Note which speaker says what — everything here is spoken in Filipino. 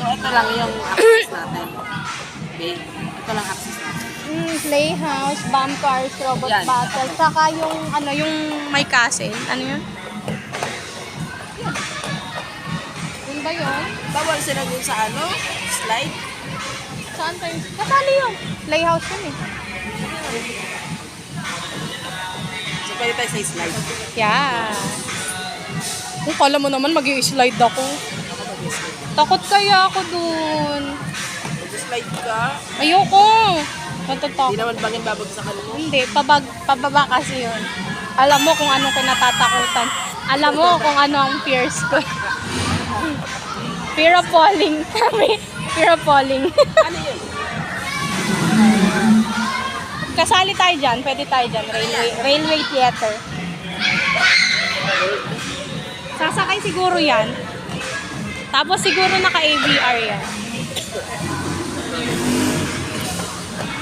Speaker 1: So, ito lang yung access natin. Okay? Ito lang access natin.
Speaker 2: Playhouse, bump cars, robot
Speaker 1: Yan.
Speaker 2: battle, saka yung ano, yung may castle. Ano yun? Yun ba yun?
Speaker 1: Bawal sila dun sa ano? Slide?
Speaker 2: Saan tayo? Kasali yun. Playhouse yun eh.
Speaker 1: So, pwede tayo sa slide.
Speaker 2: Yeah. Kung kala mo naman mag-i-slide ako.
Speaker 1: Ako mag-slide.
Speaker 2: Takot kaya ako dun.
Speaker 1: Mag-slide ka.
Speaker 2: Ayoko.
Speaker 1: Hindi
Speaker 2: Natatakot.
Speaker 1: naman bangin babagsakan mo.
Speaker 2: Hindi, pababa kasi yun. Alam mo kung anong kinatatakutan. Alam mo kung ano ang fears ko. Fear of falling. Fear of falling.
Speaker 1: Ano yun?
Speaker 2: Kasali tayo dyan. Pwede tayo dyan. Railway theater. Sasakay siguro yan. Tapos siguro naka-AVR yan.